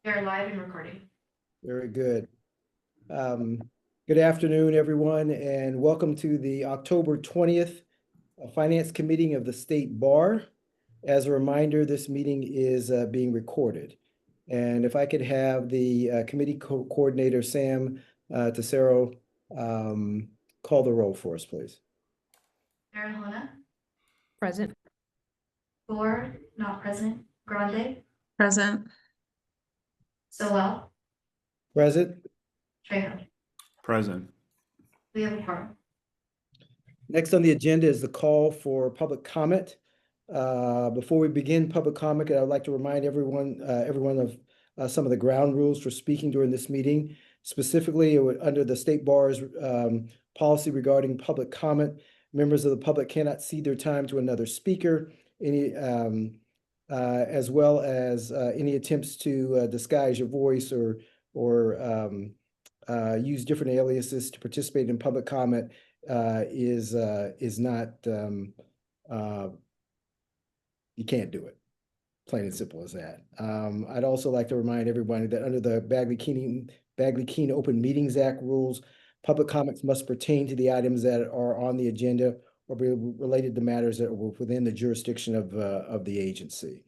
They're live and recording. Very good. Good afternoon, everyone, and welcome to the October 20th Finance Committee of the State Bar. As a reminder, this meeting is being recorded. And if I could have the committee coordinator, Sam Tessero, call the roll for us, please. Marilena, Present. Ford, not present. Grande, Present. Sowell, Present. Trejo. Present. We have a quorum. Next on the agenda is the call for public comment. Before we begin public comment, I'd like to remind everyone of some of the ground rules for speaking during this meeting. Specifically, under the State Bar's policy regarding public comment, members of the public cannot cede their time to another speaker, as well as any attempts to disguise your voice or use different aliases to participate in public comment is not, you can't do it. Plain and simple as that. I'd also like to remind everybody that under the Bagley-Keene Open Meetings Act rules, public comments must pertain to the items that are on the agenda or be related to matters that are within the jurisdiction of the agency.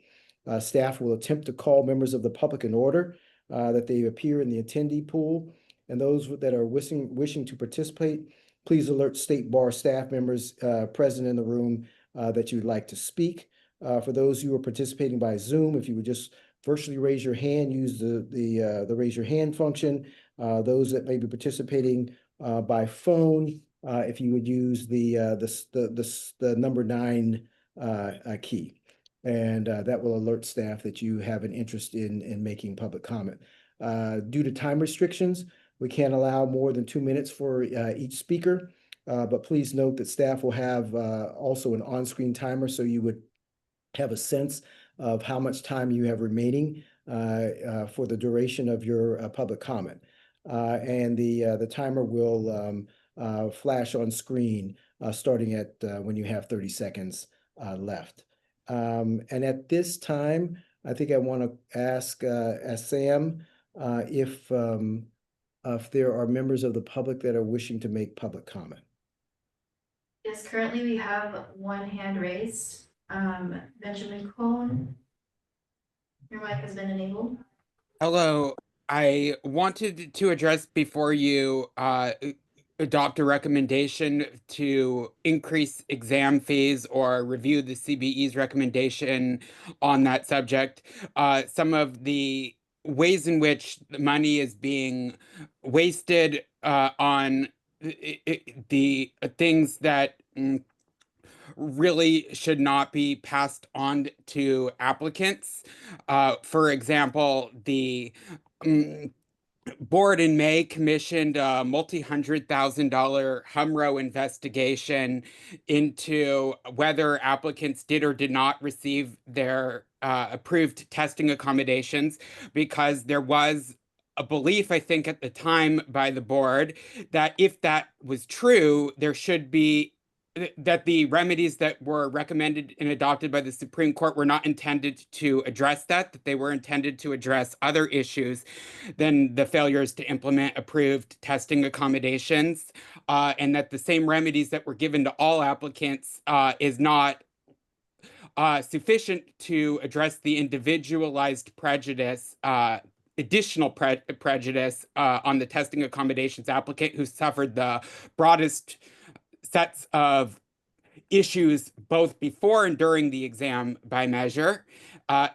Staff will attempt to call members of the public in order that they appear in the attendee pool, and those that are wishing to participate, please alert State Bar staff members present in the room that you'd like to speak. For those who are participating by Zoom, if you would just virtually raise your hand, use the raise your hand function. Those that may be participating by phone, if you would use the number 9 key, and that will alert staff that you have an interest in making public comment. Due to time restrictions, we can't allow more than 2 minutes for each speaker, but please note that staff will have also an on-screen timer, so you would have a sense of how much time you have remaining for the duration of your public comment. And the timer will flash on screen starting at when you have 30 seconds left. And at this time, I think I want to ask Sam if there are members of the public that are wishing to make public comment. Yes, currently we have one hand raised. Benjamin Cohn, your mic has been enabled. Hello, I wanted to address before you adopt a recommendation to increase exam fees or review the CBE's recommendation on that subject. Some of the ways in which the money is being wasted on the things that really should not be passed on to applicants. For example, the board in May commissioned a multi-$100,000 HUMRO investigation into whether applicants did or did not receive their approved testing accommodations, because there was a belief, I think, at the time by the board that if that was true, there should be that the remedies that were recommended and adopted by the Supreme Court were not intended to address that they were intended to address other issues than the failures to implement approved testing accommodations, and that the same remedies that were given to all applicants is not sufficient to address the individualized prejudice, additional prejudice on the testing accommodations applicant who suffered the broadest sets of issues both before and during the exam by measure.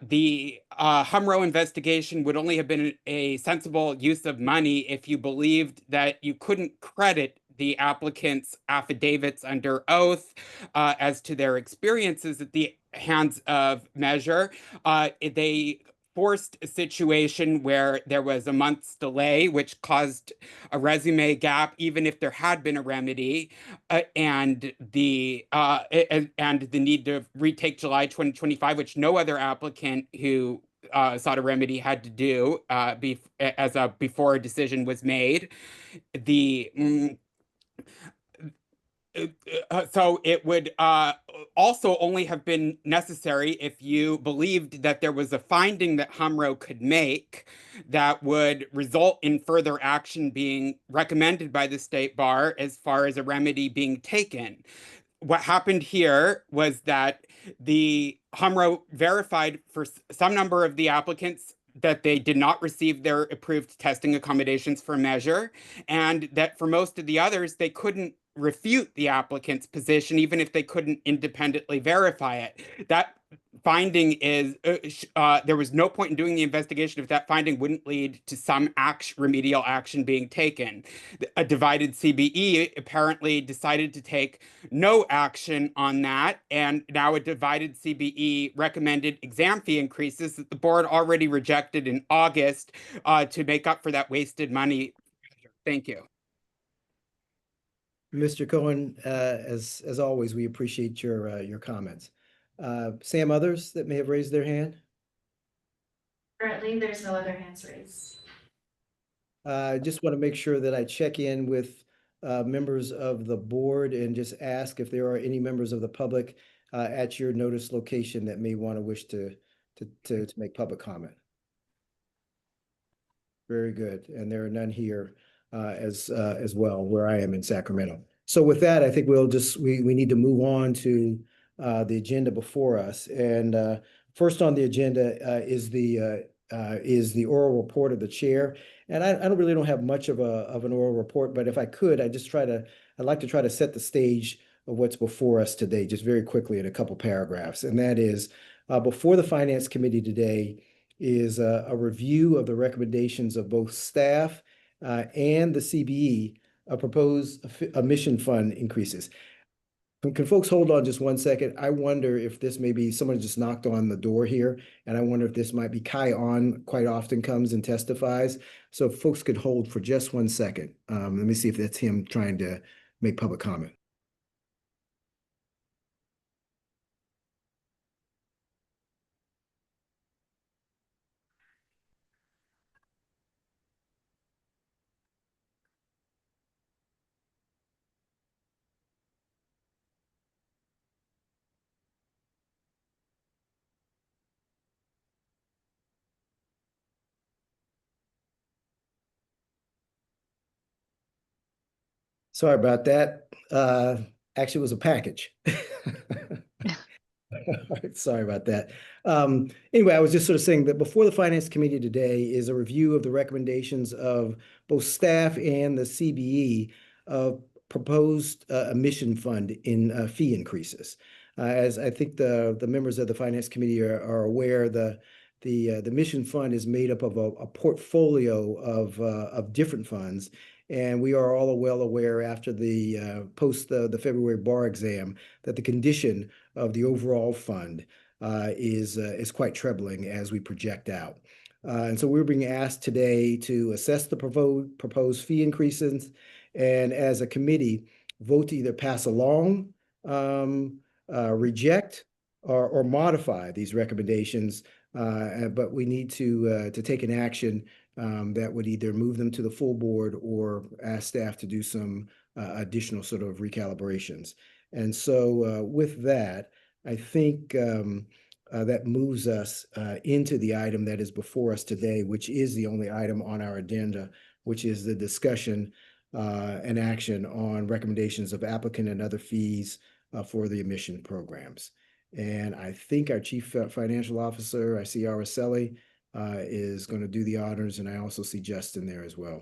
The HUMRO investigation would only have been a sensible use of money if you believed that you couldn't credit the applicant's affidavits under oath as to their experiences at the hands of measure. They forced a situation where there was a month's delay, which caused a resume gap, even if there had been a remedy, and the need to retake July 2025, which no other applicant who sought a remedy had to do before a decision was made. The so it would also only have been necessary if you believed that there was a finding that HMRO could make that would result in further action being recommended by the state bar as far as a remedy being taken. What happened here was that the HMRO verified for some number of the applicants that they did not receive their approved testing accommodations for measure, and that for most of the others, they couldn't refute the applicant's position, even if they couldn't independently verify it. That finding is there was no point in doing the investigation if that finding wouldn't lead to some remedial action being taken. A divided CBE apparently decided to take no action on that, and now a divided CBE recommended exam fee increases that the board already rejected in August to make up for that wasted money. Thank you. Mr. Cohen, as always, we appreciate your comments. Sam, others that may have raised their hand? Currently, there's no other hands raised. I just want to make sure that I check in with members of the board and just ask if there are any members of the public at your notice location that may want to wish to make public comment. Very good. And there are none here as well where I am in Sacramento. So with that, I think we need to move on to the agenda before us. And first on the agenda is the oral report of the chair. And I don't have much of an oral report, but if I could, I'd like to try to set the stage of what's before us today, just very quickly in a couple paragraphs. And that is, before the Finance Committee today is a review of the recommendations of both staff and the CBE proposed mission fund increases. Can folks hold on just 1 second? I wonder if this may be someone just knocked on the door here, and I wonder if this might be Kai On quite often comes and testifies. So if folks could hold for just 1 second. Let me see if that's him trying to make public comment. Sorry about that. Actually, it was a package. Sorry about that. Anyway, I was just sort of saying that before the Finance Committee today is a review of the recommendations of both staff and the CBE of proposed mission fund in fee increases. As I think the members of the Finance Committee are aware, the mission fund is made up of a portfolio of different funds. And we are all well aware after the post the February bar exam that the condition of the overall fund is quite troubling as we project out. And so we're being asked today to assess the proposed fee increases and as a committee vote to either pass along, reject, or modify these recommendations. But we need to take an action that would either move them to the full board or ask staff to do some additional sort of recalibrations. And so with that, I think that moves us into the item that is before us today, which is the only item on our agenda, which is the discussion and action on recommendations of applicant and other fees for the admission programs. And I think our Chief Financial Officer, I see Araceli, is going to do the honors, and I also see Justin there as well.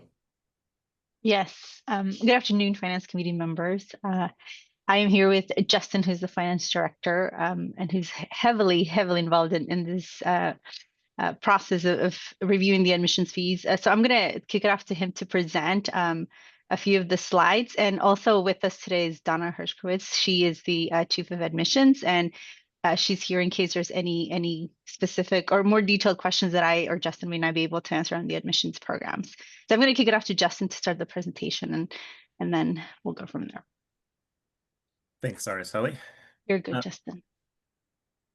Yes. Good afternoon, Finance Committee members. I am here with Justin, who's the Finance Director, and who's heavily involved in this process of reviewing the admissions fees. So I'm going to kick it off to him to present a few of the slides. And also with us today is Donna Hershkowitz. She is the Chief of Admissions, and she's here in case there's any specific or more detailed questions that I or Justin may not be able to answer on the admissions programs. So I'm going to kick it off to Justin to start the presentation, and then we'll go from there. Thanks, Araceli. You're good, Justin.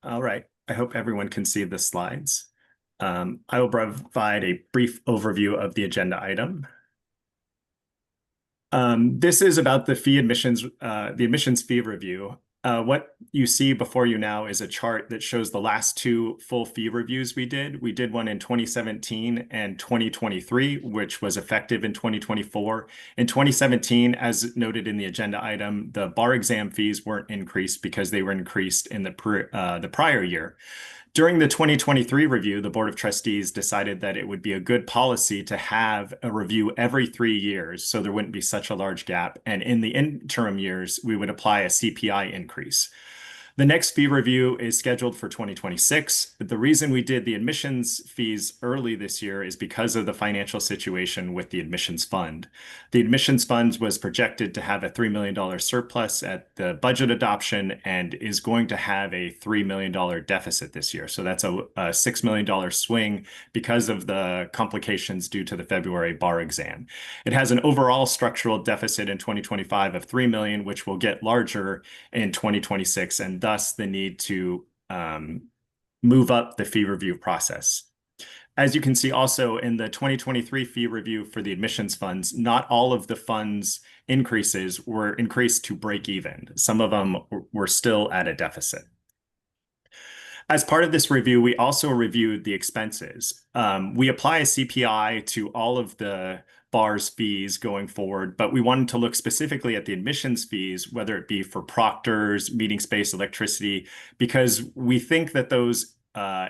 All right. I hope everyone can see the slides. I will provide a brief overview of the agenda item. This is about the the admissions fee review. What you see before you now is a chart that shows the last two full fee reviews we did. We did one in 2017 and 2023, which was effective in 2024. In 2017, as noted in the agenda item, the bar exam fees weren't increased because they were increased in the prior year. During the 2023 review, the Board of Trustees decided that it would be a good policy to have a review every 3 years, so there wouldn't be such a large gap. And in the interim years, we would apply a CPI increase. The next fee review is scheduled for 2026. The reason we did the admissions fees early this year is because of the financial situation with the admissions fund. The admissions fund was projected to have a $3 million surplus at the budget adoption and is going to have a $3 million deficit this year. So that's a $6 million swing because of the complications due to the February bar exam. It has an overall structural deficit in 2025 of $3 million, which will get larger in 2026, and thus the need to move up the fee review process. As you can see also in the 2023 fee review for the admissions funds, not all of the funds increases were increased to break even. Some of them were still at a deficit. As part of this review, we also reviewed the expenses. We apply a CPI to all of the bar's fees going forward, but we wanted to look specifically at the admissions fees, whether it be for proctors, meeting space, electricity, because we think that those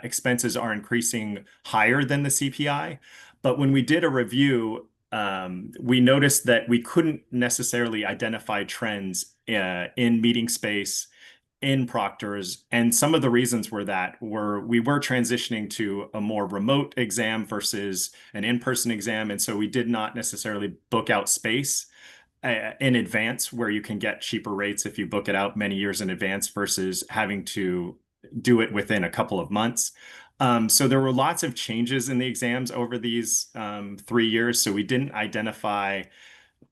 expenses are increasing higher than the CPI. But when we did a review, we noticed that we couldn't necessarily identify trends in meeting space, in proctors, and some of the reasons were that we were transitioning to a more remote exam versus an in-person exam, and so we did not necessarily book out space in advance where you can get cheaper rates if you book it out many years in advance versus having to do it within a couple of months. So there were lots of changes in the exams over these 3 years, so we didn't identify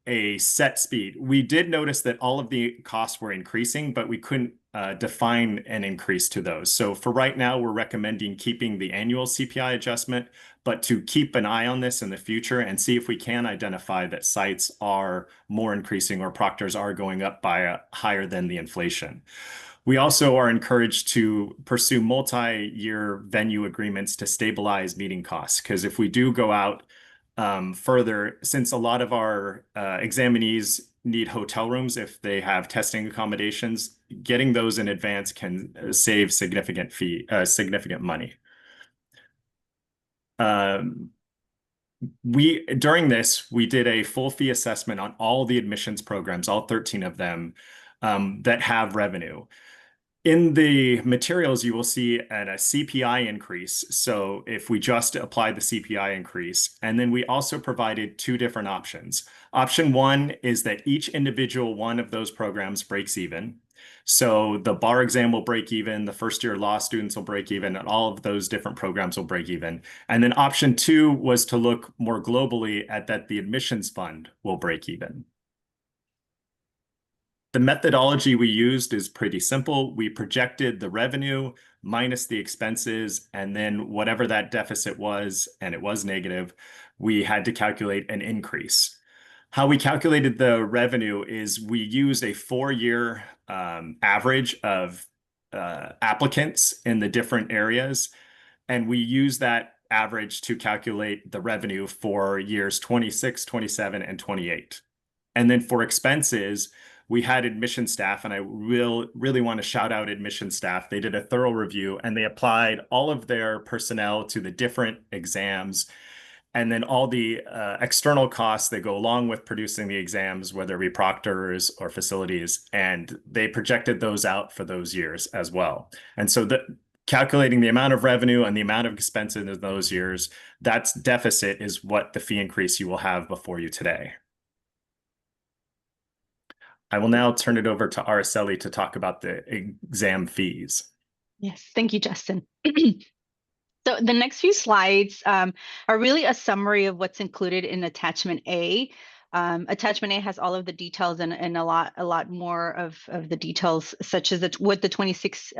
a set speed. We did notice that all of the costs were increasing, but we couldn't define an increase to those. So for right now, we're recommending keeping the annual CPI adjustment, but to keep an eye on this in the future and see if we can identify that sites are more increasing or proctors are going up by higher than the inflation. We also are encouraged to pursue multi-year venue agreements to stabilize meeting costs, because if we do go out further, since a lot of our examinees need hotel rooms if they have testing accommodations, getting those in advance can save significant money. During this, we did a full fee assessment on all the admissions programs, all 13 of them, that have revenue. In the materials, you will see a CPI increase. So if we just apply the CPI increase, and then we also provided two different options. Option one is that each individual one of those programs breaks even. So the bar exam will break even, the first year law students will break even, and all of those different programs will break even. And then option two was to look more globally at that the admissions fund will break even. The methodology we used is pretty simple. We projected the revenue minus the expenses, and then whatever that deficit was, and it was negative, we had to calculate an increase. How we calculated the revenue is we used a 4-year average of applicants in the different areas, and we used that average to calculate the revenue for years 26, 27, and 28. And then for expenses, we had admission staff, and I really want to shout out admission staff. They did a thorough review, and they applied all of their personnel to the different exams, and then all the external costs that go along with producing the exams, whether it be proctors or facilities, and they projected those out for those years as well. And so calculating the amount of revenue and the amount of expenses in those years, that's deficit is what the fee increase you will have before you today. I will now turn it over to Araceli to talk about the exam fees. Yes, thank you, Justin. So the next few slides are really a summary of what's included in Attachment A. Attachment A has all of the details and a lot more of the details, such as what the 26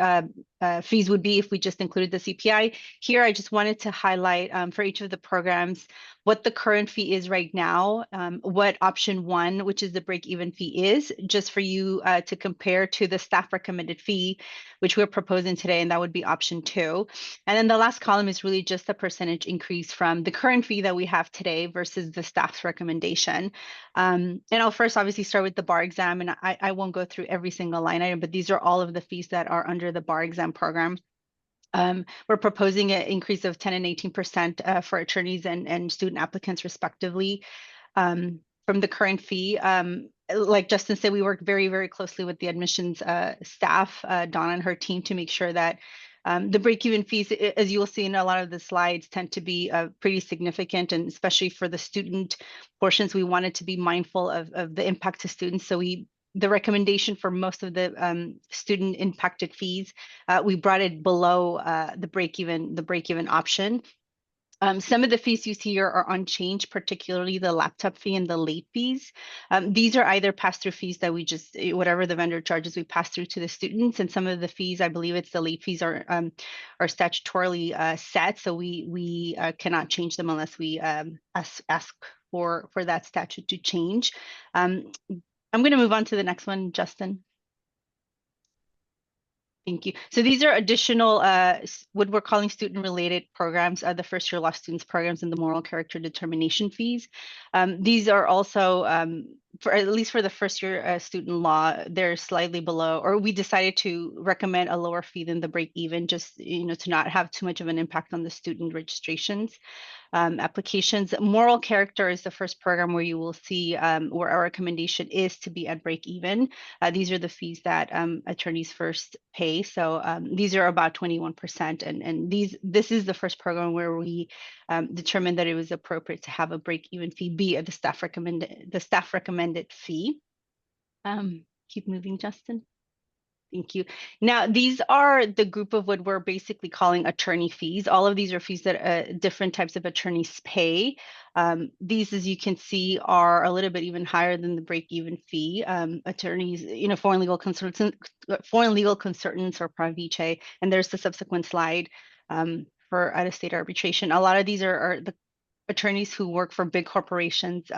fees would be if we just included the CPI. Here, I just wanted to highlight for each of the programs what the current fee is right now, what option 1, which is the break-even fee, is, just for you to compare to the staff recommended fee, which we're proposing today, and that would be option 2. And then the last column is really just a percentage increase from the current fee that we have today versus the staff's recommendation. And I'll first obviously start with the bar exam, and I won't go through every single line item, but these are all of the fees that are under the bar exam program. We're proposing an increase of 10 and 18% for attorneys and student applicants respectively from the current fee. Like Justin said, we work very, very closely with the admissions staff, Donna and her team, to make sure that the break-even fees, as you will see in a lot of the slides, tend to be pretty significant, and especially for the student portions, we wanted to be mindful of the impact to students. So the recommendation for most of the student impacted fees, we brought it below the break-even option. Some of the fees you see here are unchanged, particularly the laptop fee and the late fees. These are either pass-through fees that we just, whatever the vendor charges, we pass through to the students. And some of the fees, I believe it's the late fees, are statutorily set, so we cannot change them unless we ask for that statute to change. I'm going to move on to the next one, Justin. Thank you. So these are additional, what we're calling student-related programs, the first-year law students programs and the moral character determination fees. These are also, for at least for the first-year student law, they're slightly below, or we decided to recommend a lower fee than the break-even, just to not have too much of an impact on the student registrations. Applications. Moral character is the first program where you will see where our recommendation is to be at break even. These are the fees that attorneys first pay. So these are about 21%. And this is the first program where we determined that it was appropriate to have a break even fee be at the staff recommended fee. Keep moving, Justin. Thank you. Now, these are the group of what we're basically calling attorney fees. All of these are fees that different types of attorneys pay. These, as you can see, are a little bit even higher than the break-even fee. Attorneys, foreign legal consultants or pravice, and there's the subsequent slide for out-of-state arbitration. A lot of these are the attorneys who work for big corporations,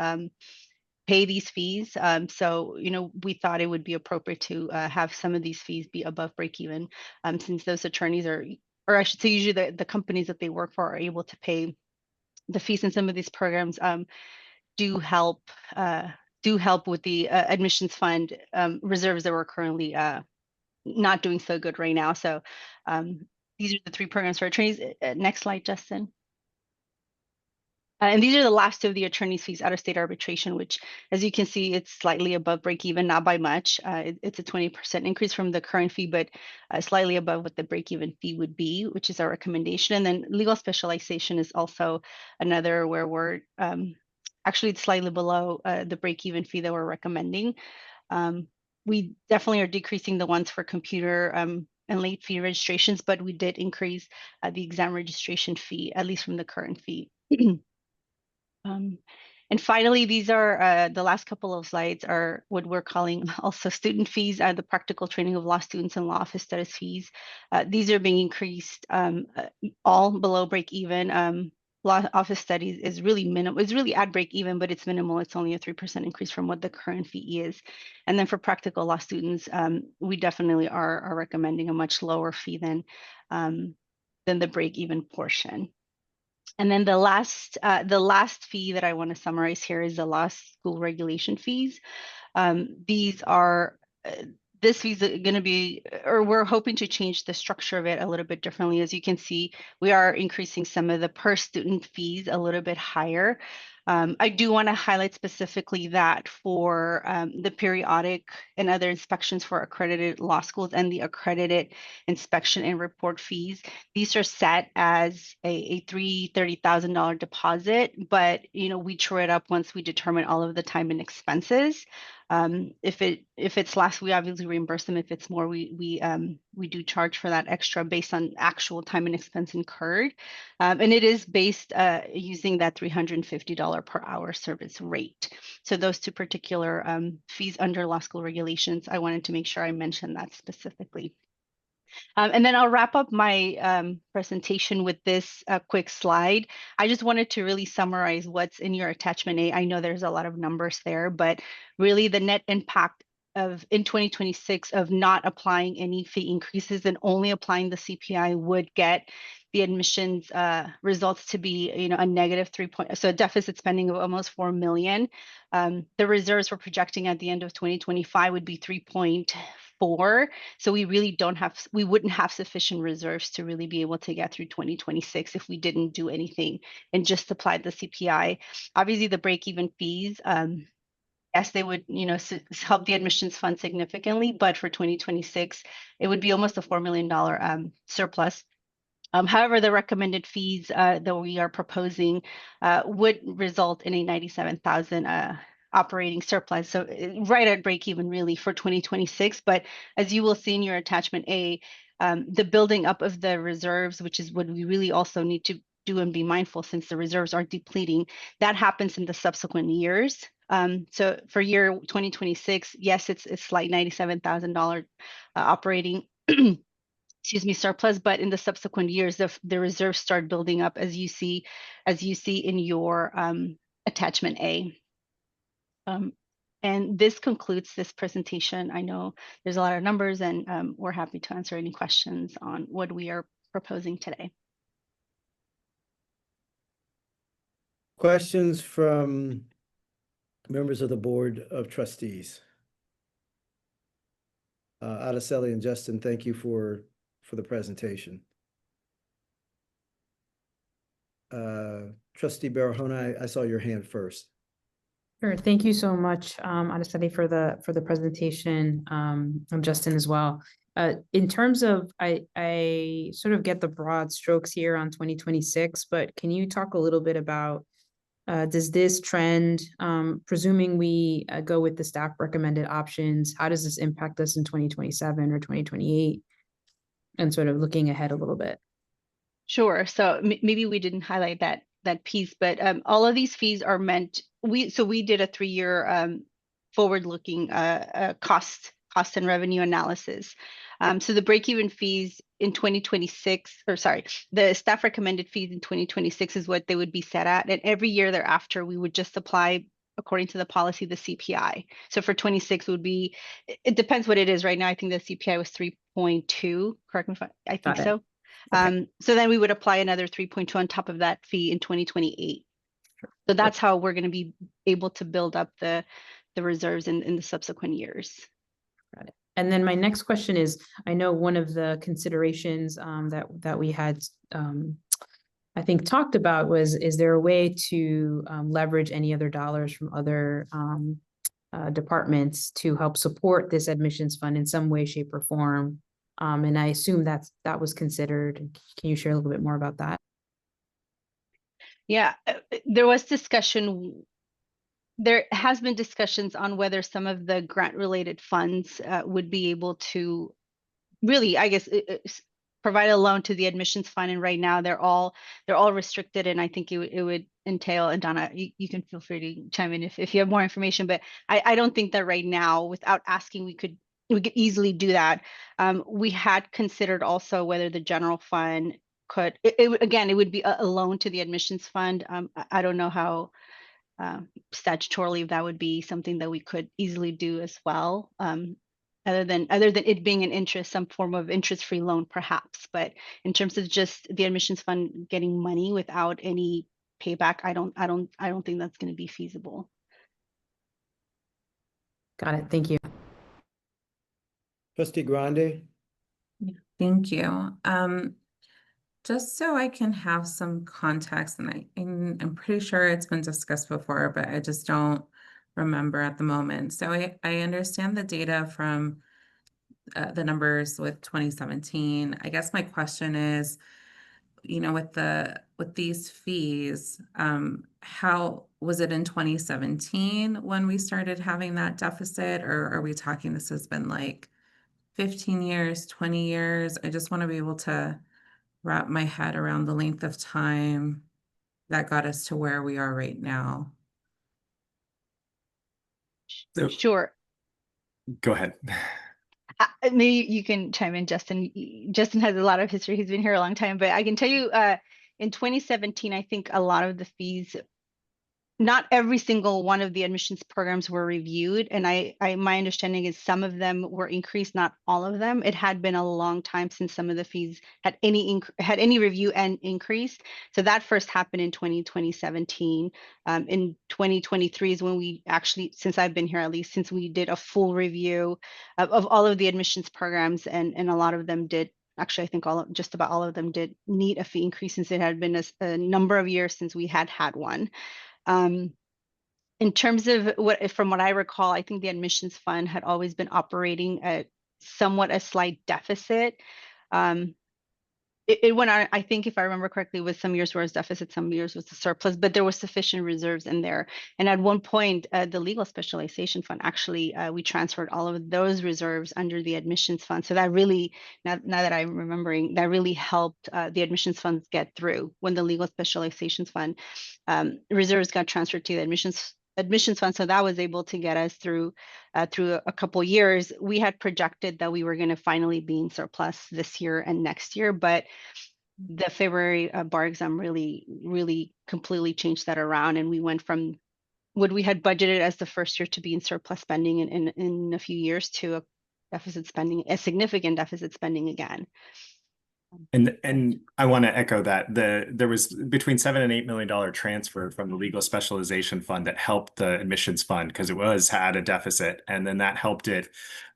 pay these fees. So, we thought it would be appropriate to have some of these fees be above break even, since those attorneys or I should say usually the companies that they work for are able to pay the fees, and some of these programs do help with the admissions fund reserves that we're currently not doing so good right now. So these are the 3 programs for attorneys. Next slide, Justin. And these are the last 2 of the attorney's fees, out-of-state arbitration, which, as you can see, it's slightly above break-even, not by much. It's a 20% increase from the current fee, but slightly above what the break-even fee would be, which is our recommendation. And then legal specialization is also another where we're actually slightly below the break-even fee that we're recommending. We definitely are decreasing the ones for computer and late fee registrations, but we did increase the exam registration fee, at least from the current fee. And finally, these are the last couple of slides are what we're calling also student fees, the practical training of law students and law office status fees. These are being increased all below break even. Law office studies is really minimal. It's really at break even, but it's minimal. It's only a 3% increase from what the current fee is. And then for practical law students, we definitely are recommending a much lower fee than the break even portion. And then the last fee that I want to summarize here is the law school regulation fees. These are this fee is going to be, or we're hoping to change the structure of it a little bit differently. As you can see, we are increasing some of the per student fees a little bit higher. I do want to highlight specifically that for the periodic and other inspections for accredited law schools and the accredited inspection and report fees, these are set as a $30,000 deposit, but we true it up once we determine all of the time and expenses. If it's less, we obviously reimburse them. If it's more, we do charge for that extra based on actual time and expense incurred. And it is based using that $350 per hour service rate. So those 2 particular fees under law school regulations, I wanted to make sure I mentioned that specifically. And then I'll wrap up my presentation with this quick slide. I just wanted to really summarize what's in your attachment A. I know there's a lot of numbers there, but really the net impact of in 2026 of not applying any fee increases and only applying the CPI would get the admissions results to be, a negative 3 point, so a deficit spending of almost 4 million. The reserves we're projecting at the end of 2025 would be 3.4. So we really we wouldn't have sufficient reserves to really be able to get through 2026 if we didn't do anything and just applied the CPI. Obviously, the break-even fees, yes, they would, help the admissions fund significantly, but for 2026, it would be almost a $4 million surplus. However, the recommended fees that we are proposing would result in a 97,000 operating surplus. So right at break even really for 2026. But as you will see in your attachment A, the building up of the reserves, which is what we really also need to do and be mindful since the reserves are depleting, that happens in the subsequent years. So for year 2026, yes, it's like $97,000 operating surplus, but in the subsequent years, the reserves start building up as you see in your attachment A. And this concludes this presentation. I know there's a lot of numbers, and we're happy to answer any questions on what we are proposing today. Questions from members of the Board of Trustees? Araceli and Justin, thank you for the presentation. Trustee Barahona, I saw your hand first. Sure. Thank you so much, Araceli, for the presentation. I'm Justin as well. In terms of, I sort of get the broad strokes here on 2026, but can you talk a little bit about does this trend, presuming we go with the staff recommended options, how does this impact us in 2027 or 2028? And sort of looking ahead a little bit. Sure. So maybe we didn't highlight that piece, but all of these fees are meant. We did a 3-year forward-looking cost and revenue analysis. So the break-even fees in 2026, or sorry, the staff recommended fees in 2026 is what they would be set at, and every year thereafter we would just apply according to the policy the CPI. So for 26 would be, it depends what it is right now. I think the CPI was 3.2. Correct me if I think so. Okay. So then we would apply another 3.2 on top of that fee in 2028. So that's how we're going to be able to build up the reserves in the subsequent years. Got it. And then my next question is, I know one of the considerations that we had, I think, talked about was, is there a way to leverage any other dollars from other departments to help support this admissions fund in some way, shape, or form? And I assume that was considered. Can you share a little bit more about that? Yeah, there was discussion. There has been discussions on whether some of the grant-related funds would be able to really, I guess, provide a loan to the admissions fund. And right now they're all restricted. And I think it would entail, and Donna, you can feel free to chime in if you have more information, but I don't think that right now, without asking, we could easily do that. We had considered also whether the general fund could, again, it would be a loan to the admissions fund. I don't know how statutorily that would be something that we could easily do as well. Other than it being some form of interest-free loan, perhaps. But in terms of just the admissions fund getting money without any payback, I don't think that's going to be feasible. Got it. Thank you. Trustee Grande? Thank you. Just so I can have some context, and I'm pretty sure it's been discussed before, but I just don't remember at the moment. So I understand the data from the numbers with 2017. I guess my question is, with these fees, how was it in 2017 when we started having that deficit, or are we talking this has been like 15 years, 20 years? I just want to be able to wrap my head around the length of time that got us to where we are right now. Sure. Go ahead. Maybe you can chime in, Justin. Justin has a lot of history. He's been here a long time, but I can tell you, in 2017, I think a lot of the fees, not every single one of the admissions programs were reviewed, and my understanding is some of them were increased, not all of them. It had been a long time since some of the fees had any review and increase. So that first happened in 2017. In 2023 is when we actually, since I've been here at least, since we did a full review of all of the admissions programs, and a lot of them did. Actually, I think just about all of them did need a fee increase, since it had been a number of years since we had one. In terms of from what I recall, I think the admissions fund had always been operating at somewhat a slight deficit. It went on, I think if I remember correctly, with some years where it was deficit, some years was a surplus, but there was sufficient reserves in there. And at one point, the legal specialization fund, actually, we transferred all of those reserves under the admissions fund. So that really, now that I'm remembering, that really helped the admissions funds get through when the legal specialization fund reserves got transferred to the admissions fund. So that was able to get us through a couple years. We had projected that we were going to finally be in surplus this year and next year, but the February bar exam really completely changed that around, and we went from what we had budgeted as the first year to be in surplus spending in a few years to a significant deficit spending again. And I want to echo that there was between $7 and $8 million transfer from the legal specialization fund that helped the admissions fund because it had a deficit, and then that helped it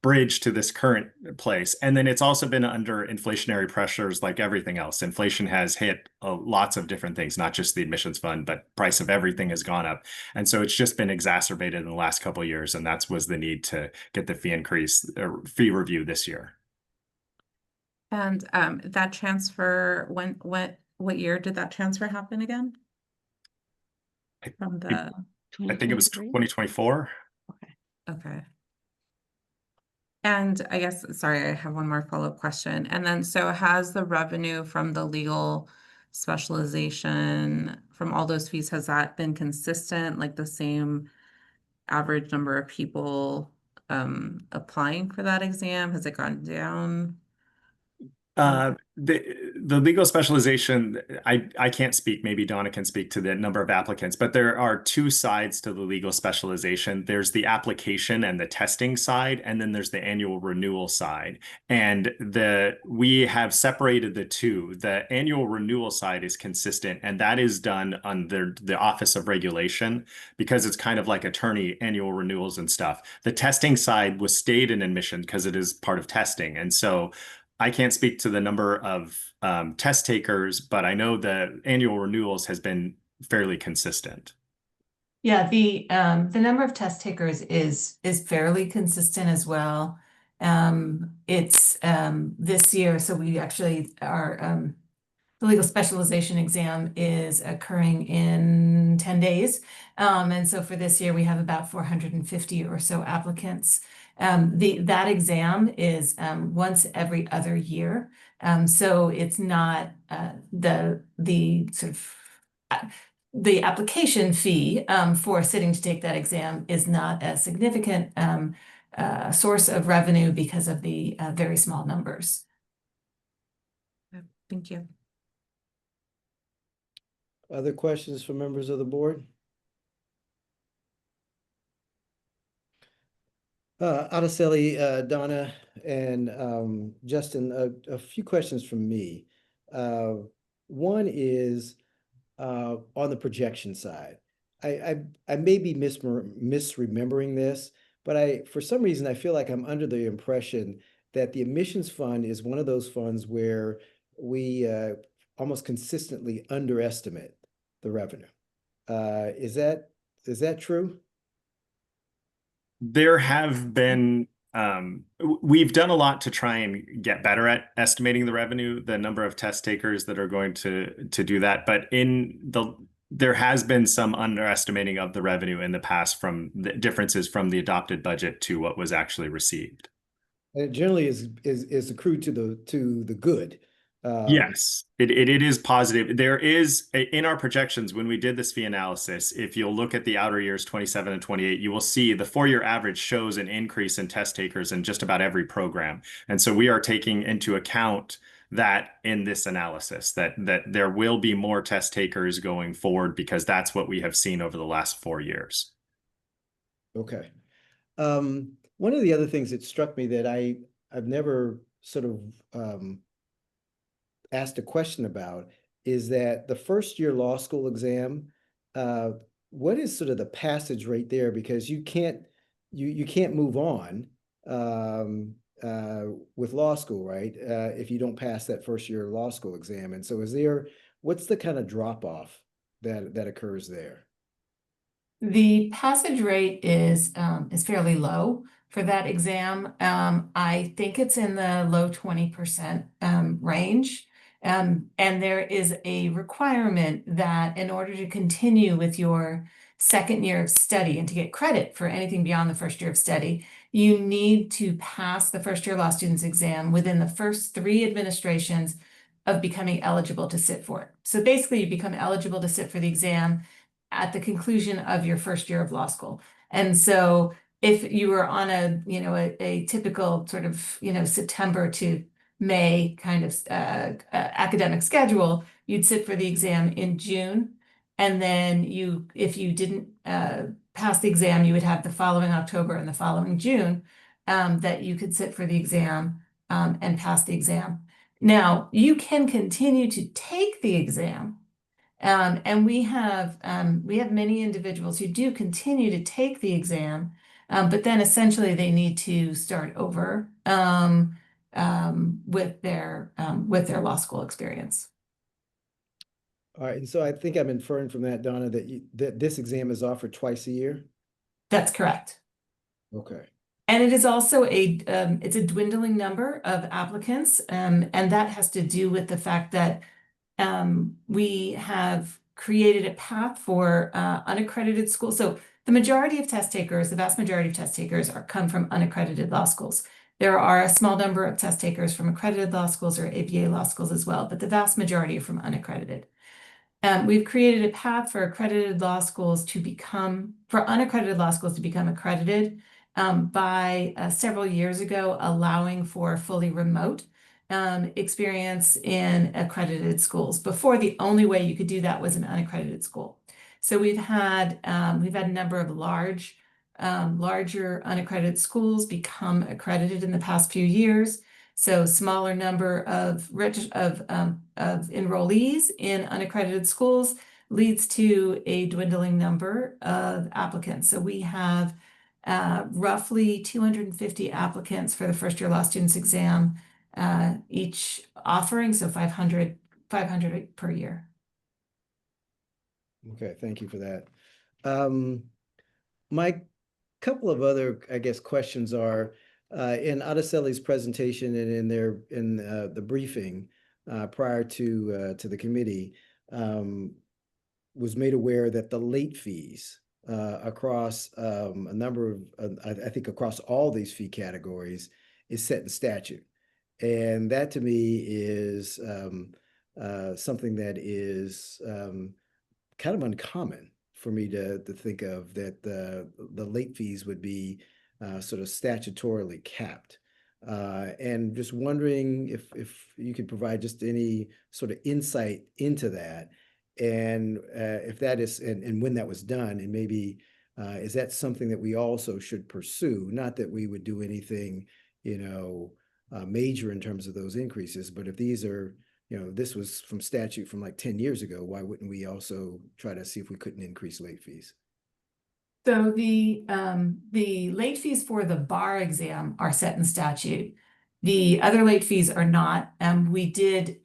bridge to this current place. And then it's also been under inflationary pressures like everything else. Inflation has hit lots of different things, not just the admissions fund, but price of everything has gone up. And so it's just been exacerbated in the last couple of years, and that was the need to get the fee review this year. And that transfer, what year did that transfer happen again? From the I think it was 2024. Okay. And I guess, sorry, I have one more follow-up question. And then, so has the revenue from the legal specialization, from all those fees, has that been consistent, like the same average number of people applying for that exam? Has it gone down? The legal specialization, I can't speak, maybe Donna can speak to the number of applicants, but there are two sides to the legal specialization. There's the application and the testing side, and then there's the annual renewal side. And we have separated the two. The annual renewal side is consistent, and that is done under the Office of Regulation because it's kind of like attorney annual renewals and stuff. The testing side was stayed in admission because it is part of testing. And so I can't speak to the number of test takers, but I know the annual renewals has been fairly consistent. Yeah, the number of test takers is fairly consistent as well. It's this year, so we actually are the legal specialization exam is occurring in 10 days. And so for this year, we have about 450 or so applicants. That exam is once every other year. So it's not the sort of the application fee for sitting to take that exam is not a significant source of revenue because of the very small numbers. Thank you. Other questions from members of the board? Araceli, Donna, and Justin, a few questions from me. One is on the projection side. I may be misremembering this, but for some reason I feel like I'm under the impression that the admissions fund is one of those funds where we almost consistently underestimate the revenue. Is that true? There have been, we've done a lot to try and get better at estimating the revenue, the number of test takers that are going to do that. But there has been some underestimating of the revenue in the past from the differences from the adopted budget to what was actually received. And it generally is accrued to the good. Yes, it is positive. There is in our projections when we did this fee analysis, if you'll look at the outer years 27 and 28, you will see the 4-year average shows an increase in test takers in just about every program. And so we are taking into account that in this analysis, that there will be more test takers going forward because that's what we have seen over the last 4 years. Okay. One of the other things that struck me that I've never sort of asked a question about is that the first year law school exam, what is sort of the passage rate there? Because you can't move on with law school, right? If you don't pass that first year law school exam. And so what's the kind of drop off that occurs there? The passage rate is fairly low for that exam. I think it's in the low 20% range. And there is a requirement that in order to continue with your second year of study and to get credit for anything beyond the first year of study, you need to pass the first year law students exam within the first 3 administrations of becoming eligible to sit for it. So basically, you become eligible to sit for the exam at the conclusion of your first year of law school. And so if you were on a typical sort of, September to May kind of academic schedule, you'd sit for the exam in June. And then if you didn't pass the exam, you would have the following October and the following June that you could sit for the exam and pass the exam. Now, you can continue to take the exam. And we have many individuals who do continue to take the exam, but then essentially they need to start over with their law school experience. All right, and so I think I'm inferring from that, Donna, that this exam is offered twice a year? That's correct. Okay. And it is also it's a dwindling number of applicants, and that has to do with the fact that we have created a path for unaccredited schools. So the majority of test takers, the vast majority of test takers come from unaccredited law schools. There are a small number of test takers from accredited law schools or ABA law schools as well, but the vast majority are from unaccredited. We've created a path for unaccredited law schools to become accredited by several years ago, allowing for fully remote experience in accredited schools. Before, the only way you could do that was an unaccredited school. So we've had a number of larger unaccredited schools become accredited in the past few years. So smaller number of enrollees in unaccredited schools leads to a dwindling number of applicants. So we have roughly 250 applicants for the first year law students exam, each offering, so 500 per year. Okay, thank you for that. My couple of other, I guess, questions are, in Adeseli's presentation and in the briefing prior to the committee, was made aware that the late fees across a number of, I think across all these fee categories is set in statute. And that to me is something that is kind of uncommon for me to think of, that the late fees would be sort of statutorily capped. And just wondering if you could provide just any sort of insight into that, and if that is, and when that was done, and maybe is that something that we also should pursue? Not that we would do anything, major in terms of those increases, but if these are, this was from statute from like 10 years ago, why wouldn't we also try to see if we couldn't increase late fees? So the late fees for the bar exam are set in statute. The other late fees are not. We did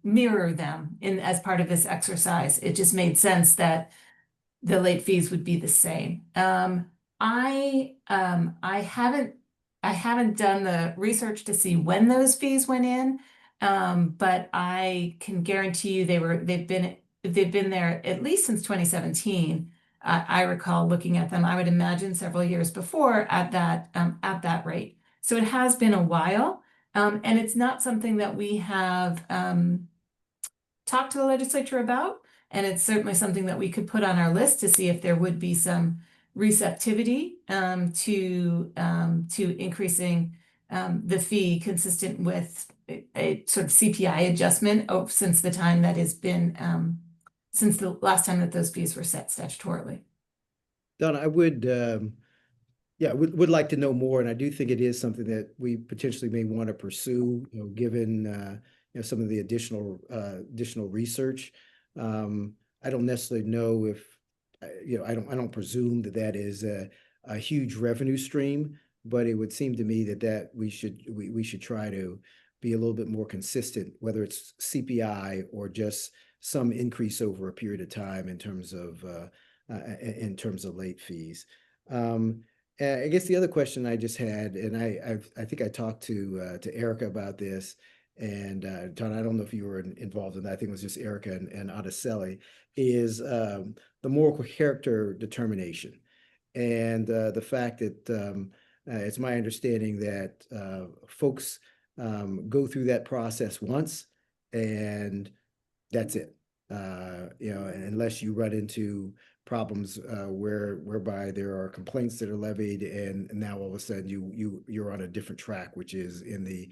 mirror them as part of this exercise. It just made sense that the late fees would be the same. I haven't done the research to see when those fees went in, but I can guarantee you they've been there at least since 2017. I recall looking at them, I would imagine several years before at that rate. So it has been a while. And it's not something that we have talked to the legislature about. And it's certainly something that we could put on our list to see if there would be some receptivity to increasing the fee consistent with a sort of CPI adjustment since the time that has been since the last time that those fees were set statutorily. Donna, I would, yeah, would like to know more, and I do think it is something that we potentially may want to pursue, you know, given some of the additional research. I don't necessarily know if I don't presume that that is a huge revenue stream, but it would seem to me that we should try to be a little bit more consistent, whether it's CPI or just some increase over a period of time in terms of late fees. I guess the other question I just had, and I think I talked to Erica about this, and John, I don't know if you were involved in that. I think it was just Erica and Araceli, is the moral character determination, and the fact that it's my understanding that folks go through that process once, and that's it. Unless you run into problems whereby there are complaints that are levied, and now all of a sudden you're on a different track, which is in the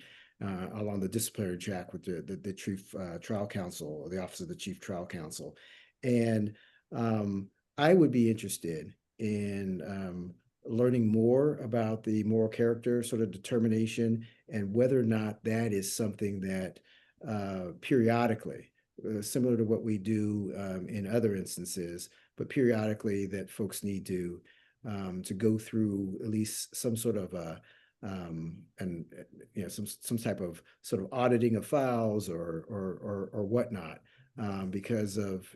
along the disciplinary track with the chief trial counsel, or the office of the chief trial counsel. And I would be interested in learning more about the moral character sort of determination, and whether or not that is something that periodically, similar to what we do in other instances, but periodically that folks need to go through at least some sort of some type of sort of auditing of files or whatnot, because of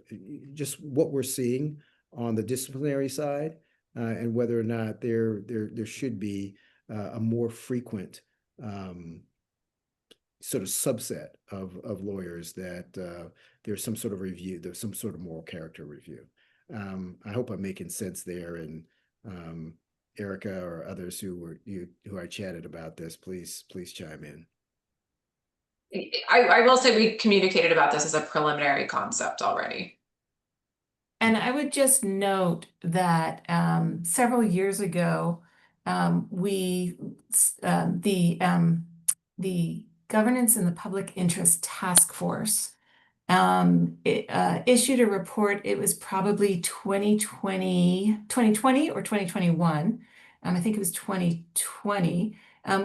just what we're seeing on the disciplinary side, and whether or not there should be a more frequent sort of subset of lawyers that there's some sort of review, there's some sort of moral character review. I hope I'm making sense there, and Erica or others who I chatted about this, please chime in. I will say we communicated about this as a preliminary concept already. And I would just note that several years ago, the Governance in the Public Interest Task Force issued a report. It was probably 2020 or 2021. I think it was 2020,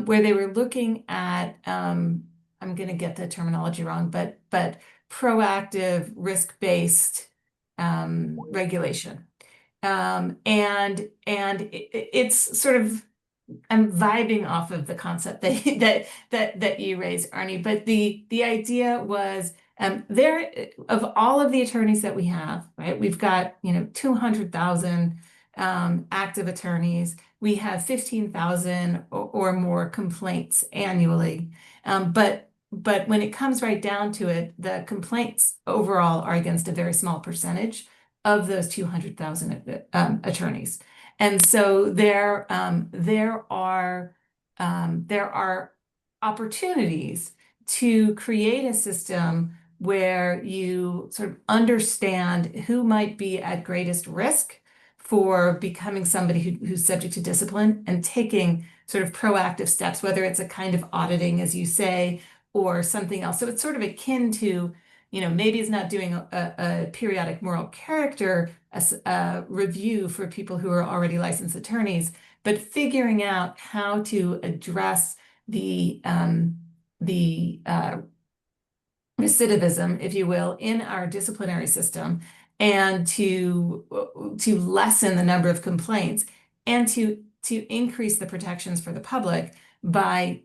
where they were looking at, I'm going to get the terminology wrong, but proactive risk-based regulation. And it's sort of, I'm vibing off of the concept that you raised, Arnie, but the idea was there, of all of the attorneys that we have, right? We've got 200,000 active attorneys. We have 15,000 or more complaints annually. But when it comes right down to it, the complaints overall are against a very small percentage of those 200,000 attorneys. And so there are opportunities to create a system where you sort of understand who might be at greatest risk for becoming somebody who's subject to discipline, and taking sort of proactive steps, whether it's a kind of auditing, as you say, or something else. So it's sort of akin to, maybe it's not doing a periodic moral character review for people who are already licensed attorneys, but figuring out how to address the recidivism, if you will, in our disciplinary system, and to lessen the number of complaints, and to increase the protections for the public by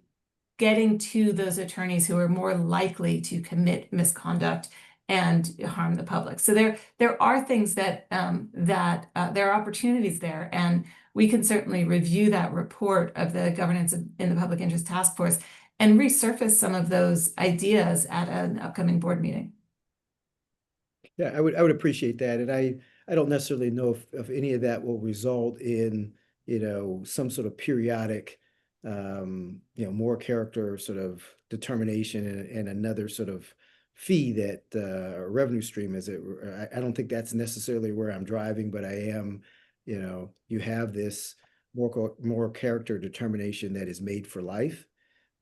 getting to those attorneys who are more likely to commit misconduct and harm the public. So there are things that there are opportunities there, and we can certainly review that report of the Governance in the Public Interest Task Force and resurface some of those ideas at an upcoming board meeting. Yeah, I would appreciate that, and I don't necessarily know if any of that will result in some sort of periodic more character sort of determination and another sort of fee that revenue stream is it. I don't think that's necessarily where I'm driving, but I am, you have this more character determination that is made for life,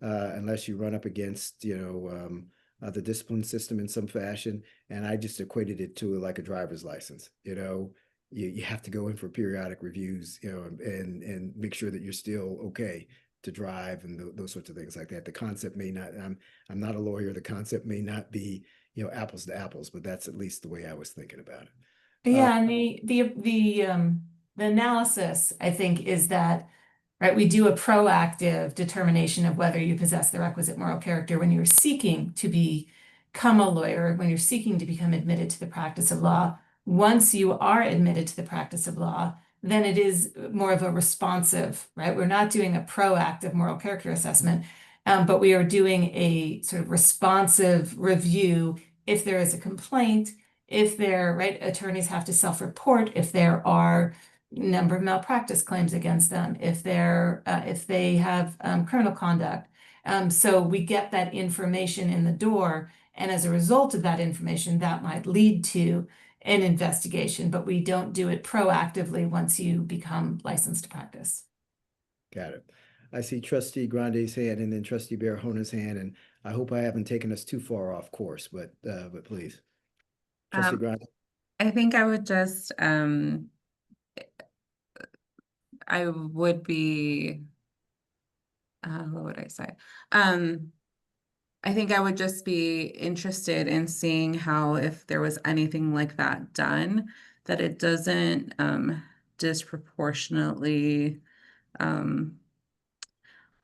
unless you run up against, the discipline system in some fashion. And I just equated it to like a driver's license, you have to go in for periodic reviews, and make sure that you're still okay to drive and those sorts of things like that. The concept may not, I'm not a lawyer. The concept may not be, apples to apples, but that's at least the way I was thinking about it. Yeah, and the analysis, I think, is that, right, we do a proactive determination of whether you possess the requisite moral character when you're seeking to become a lawyer, when you're seeking to become admitted to the practice of law. Once you are admitted to the practice of law, then it is more of a responsive, right? We're not doing a proactive moral character assessment, but we are doing a sort of responsive review if there is a complaint, if there, right, attorneys have to self-report if there are number of malpractice claims against them, if they have criminal conduct. So we get that information in the door, and as a result of that information, that might lead to an investigation, but we don't do it proactively once you become licensed to practice. Got it. I see Trustee Grande's hand and then Trustee Barahona's hand, and I hope I haven't taken us too far off course, but please. Trustee Grande. I think I would just, I would be, what would I say? I think I would just be interested in seeing how, if there was anything like that done, that it doesn't disproportionately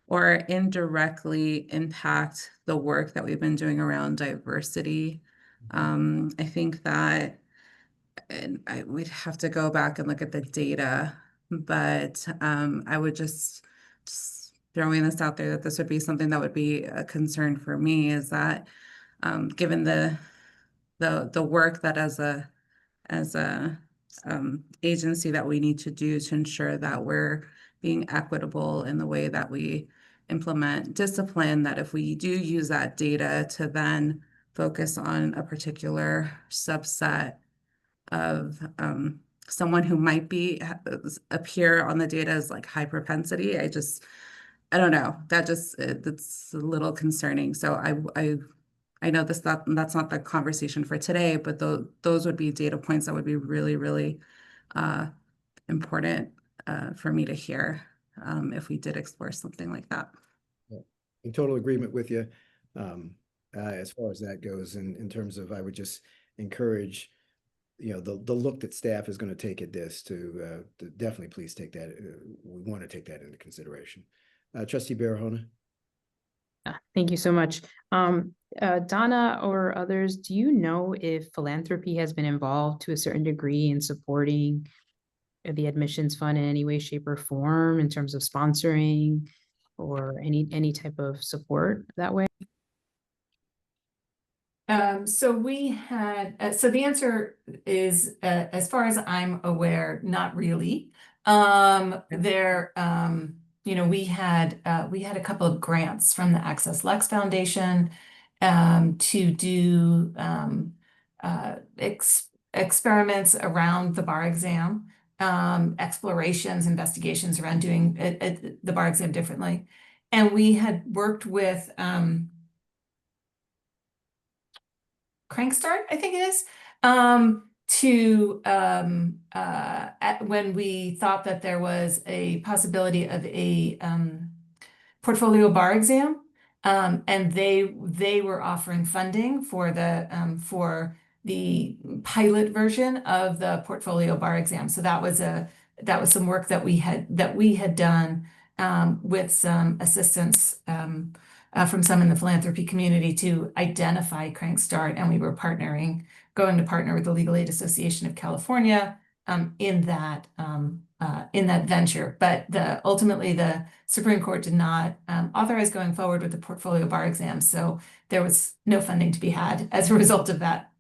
or indirectly impact the work that we've been doing around diversity. I think that, and we'd have to go back and look at the data, but I would just throwing this out there that this would be something that would be a concern for me, is that given the work that as a agency that we need to do to ensure that we're being equitable in the way that we implement discipline, that if we do use that data to then focus on a particular subset of someone who might appear on the data as like high propensity, I don't know, that's a little concerning. So I know that's not the conversation for today, but those would be data points that would be really, really important for me to hear if we did explore something like that. In total agreement with you as far as that goes. In terms of, I would just encourage, the look that staff is going to take at this to definitely please take that. We want to take that into consideration. Trustee Barahona. Thank you so much. Donna or others, do you know if philanthropy has been involved to a certain degree in supporting the admissions fund in any way, shape, or form in terms of sponsoring or any type of support that way? So we had, so the answer is, as far as I'm aware, not really. We had a couple of grants from the Access Lex Foundation to do experiments around the bar exam, explorations, investigations around doing the bar exam differently. And we had worked with Crankstart, I think it is, when we thought that there was a possibility of a portfolio bar exam, and they were offering funding for the pilot version of the portfolio bar exam. So that was some work that we had done with some assistance from some in the philanthropy community to identify Crankstart, and we were going to partner with the Legal Aid Association of California in that venture. But ultimately the Supreme Court did not authorize going forward with the portfolio bar exam, so there was no funding to be had as a result of that.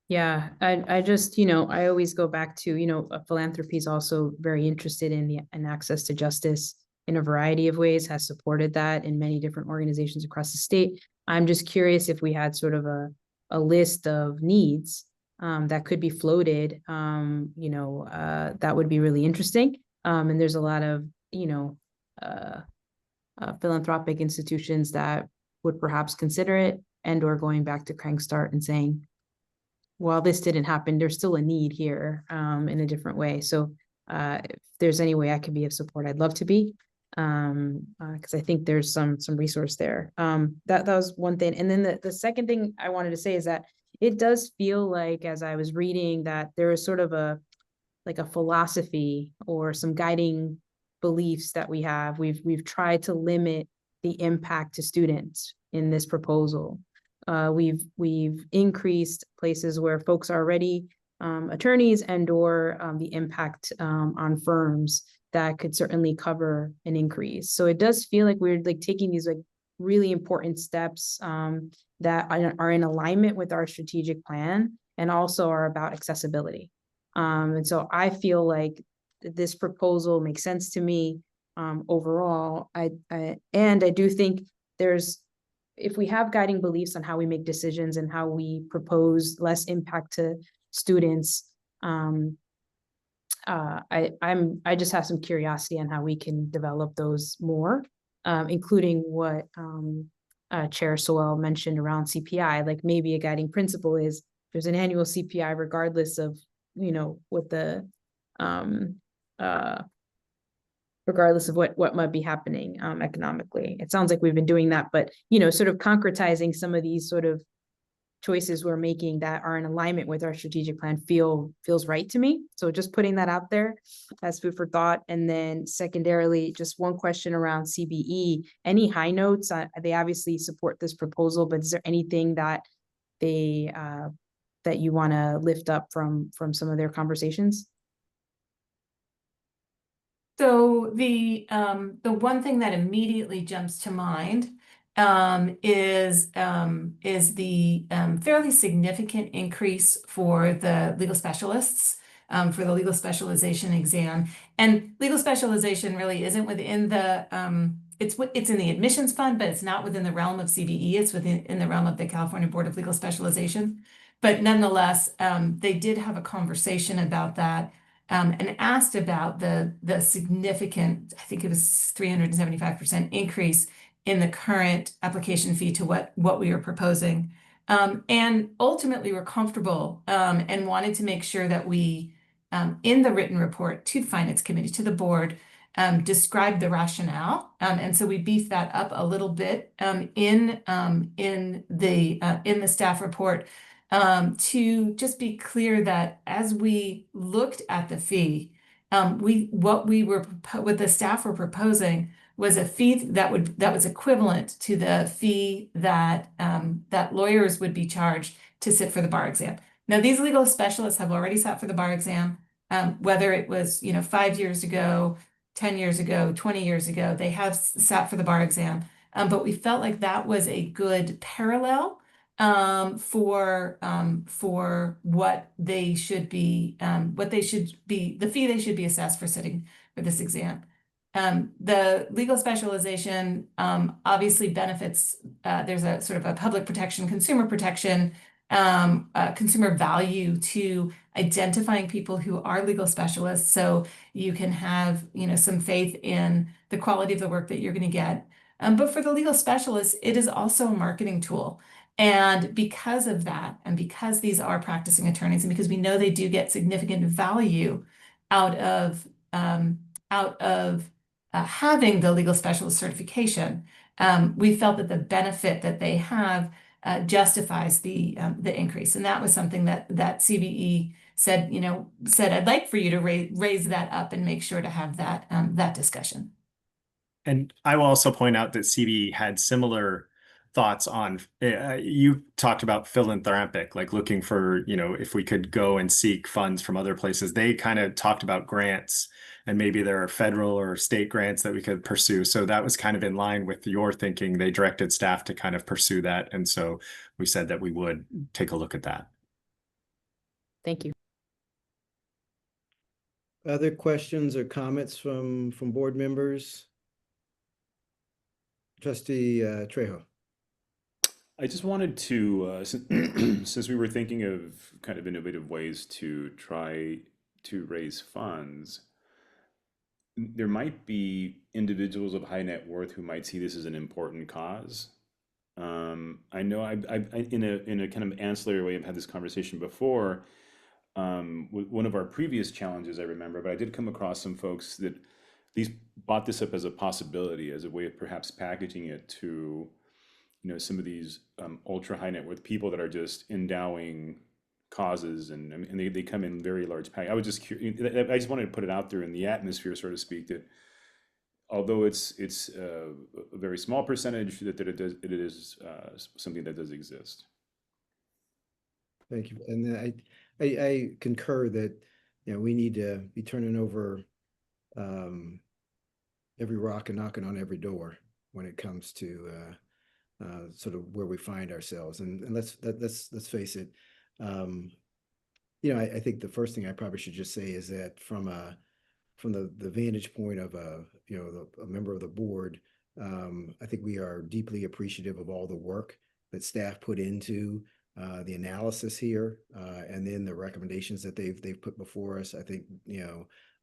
Yeah, I just, I always go back to, philanthropy is also very interested in access to justice. in a variety of ways, has supported that in many different organizations across the state. I'm just curious if we had sort of a list of needs that could be floated, that would be really interesting. And there's a lot of, philanthropic institutions that would perhaps consider it, and or going back to Crankstart and saying, while this didn't happen, there's still a need here in a different way. So if there's any way I can be of support, I'd love to be, because I think there's some resource there. That was one thing. And then the second thing I wanted to say is that it does feel like, as I was reading, that there is sort of a philosophy or some guiding beliefs that we have. We've tried to limit the impact to students in this proposal. We've increased places where folks are already attorneys, and or the impact on firms that could certainly cover an increase. So it does feel like we're taking these really important steps that are in alignment with our strategic plan, and also are about accessibility. And so I feel like this proposal makes sense to me overall. I do think if we have guiding beliefs on how we make decisions and how we propose less impact to students, I just have some curiosity on how we can develop those more, including what Chair Sowell mentioned around CPI. Like, maybe a guiding principle is there's an annual CPI regardless of what the regardless of what might be happening economically. It sounds like we've been doing that, but sort of concretizing some of these sort of choices we're making that are in alignment with our strategic plan feels right to me. So just putting that out there as food for thought. And then secondarily, just one question around CBE. Any high notes? They obviously support this proposal, but is there anything that they that you want to lift up from some of their conversations? So the one thing that immediately jumps to mind is the fairly significant increase for the legal specialists, for the legal specialization exam. And legal specialization really isn't within the it's in the admissions fund, but it's not within the realm of CBE. It's in the realm of the California Board of Legal Specialization. But nonetheless, they did have a conversation about that. And asked about the significant, I think it was 375% increase in the current application fee to what we are proposing. And ultimately we're comfortable and wanted to make sure that we, in the written report to the Finance Committee, to the board, describe the rationale. And so we beefed that up a little bit in the staff report, to just be clear that as we looked at the fee, what the staff were proposing was a fee that was equivalent to the fee that that lawyers would be charged to sit for the bar exam. Now, these legal specialists have already sat for the bar exam, whether it was 5 years ago, 10 years ago, 20 years ago, they have sat for the bar exam. But we felt like that was a good parallel for what they should be, the fee they should be assessed for sitting for this exam. The legal specialization obviously benefits, there's a sort of a public protection, consumer protection, consumer value to identifying people who are legal specialists, so you can have some faith in the quality of the work that you're going to get. But for the legal specialists, it is also a marketing tool. And because of that, and because these are practicing attorneys, and because we know they do get significant value out of having the legal specialist certification, we felt that the benefit that they have justifies the increase. And that was something that CBE said, I'd like for you to raise that up and make sure to have that discussion. And I will also point out that CBE had similar thoughts on, you talked about philanthropic, like looking for, if we could go and seek funds from other places. They kind of talked about grants, and maybe there are federal or state grants that we could pursue. So that was kind of in line with your thinking. They directed staff to kind of pursue that. And so we said that we would take a look at that. Thank you. Other questions or comments from board members? Trustee Trejo. I just wanted to, since we were thinking of kind of innovative ways to try to raise funds, there might be individuals of high net worth who might see this as an important cause. I know in a kind of ancillary way, I've had this conversation before. With one of our previous challenges, I remember, but I did come across some folks that at least brought this up as a possibility, as a way of perhaps packaging it to, some of these ultra high net worth people that are just endowing causes, and I mean, they come in very large pack. I was just curious, I just wanted to put it out there in the atmosphere, so to speak, that although it's a very small percentage, that it is something that does exist. Thank you. And I concur that, we need to be turning over every rock and knocking on every door when it comes to sort of where we find ourselves. And let's face it. I think the first thing I probably should just say is that from the vantage point of a member of the board, I think we are deeply appreciative of all the work that staff put into the analysis here, and then the recommendations that they've put before us. I think,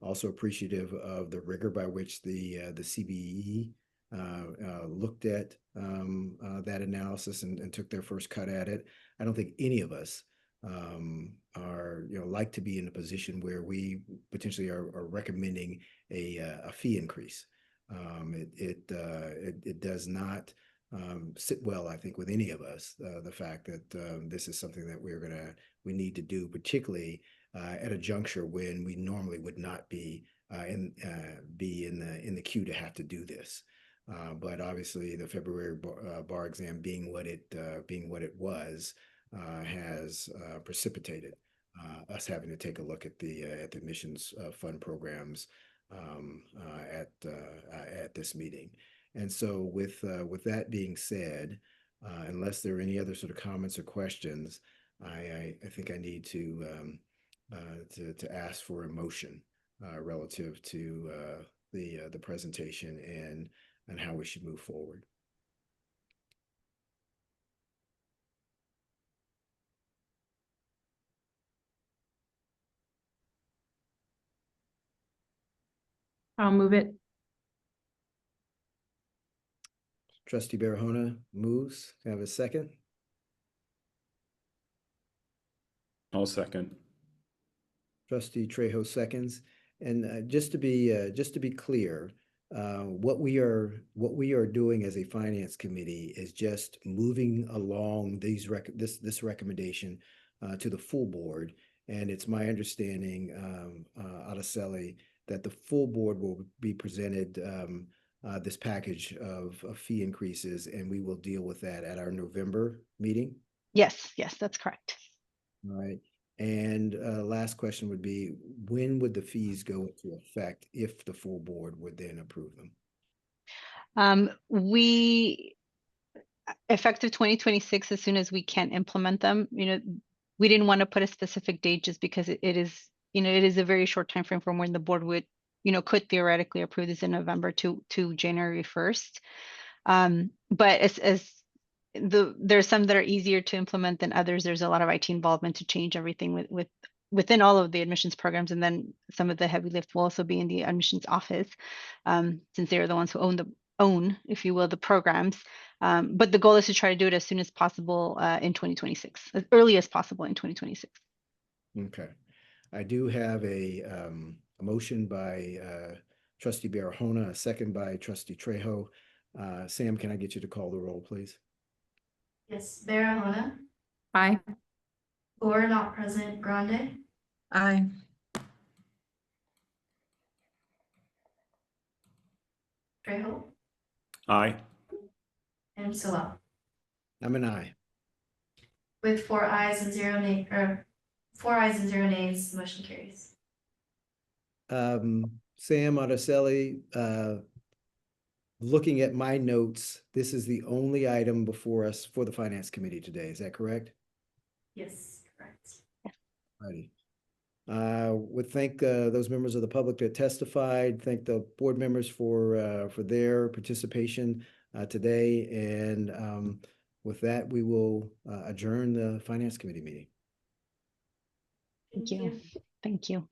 also appreciative of the rigor by which the CBE looked at that analysis and took their first cut at it. I don't think any of us are like to be in a position where we potentially are recommending a fee increase. It does not sit well, I think, with any of us, the fact that this is something that we need to do, particularly at a juncture when we normally would not be in the queue to have to do this. But obviously, the February bar exam being what it was, has precipitated us having to take a look at the admissions fund programs at this meeting. And so with that being said, unless there are any other sort of comments or questions, I think I need to ask for a motion relative to the presentation and how we should move forward. I'll move it. Trustee Barahona moves. Can I have a second? I'll second. Trustee Trejo seconds. And just to be clear, what we are doing as a finance committee is just moving along this recommendation to the full board. And it's my understanding, Adesele, that the full board will be presented this package of fee increases, and we will deal with that at our November meeting. Yes, that's correct. All right. And last question would be, when would the fees go into effect if the full board would then approve them? We effective 2026, as soon as we can implement them. We didn't want to put a specific date just because it is a very short time frame from when the board would could theoretically approve this in November to January 1st. But as there's some that are easier to implement than others. There's a lot of IT involvement to change everything within all of the admissions programs, and then some of the heavy lift will also be in the admissions office, since they are the ones who own, if you will, the programs. But the goal is to try to do it as soon as possible in 2026, as early as possible in 2026. Okay. I do have a motion by Trustee Barahona, a second by Trustee Trejo. Sam, can I get you to call the roll, please? Yes, Barahona, Aye. or not present, Grande, Aye. Trejo, Aye. and Sewell. I'm an aye. With 4 ayes and 0 nays, or 4 ayes and 0 nays, motion carries. Sam, Adesele, looking at my notes, this is the only item before us for the Finance Committee today. Is that correct? Yes, correct. Righty. Would thank those members of the public that testified, thank the board members for their participation today. And with that, we will adjourn the Finance Committee meeting. Thank you. Thank you.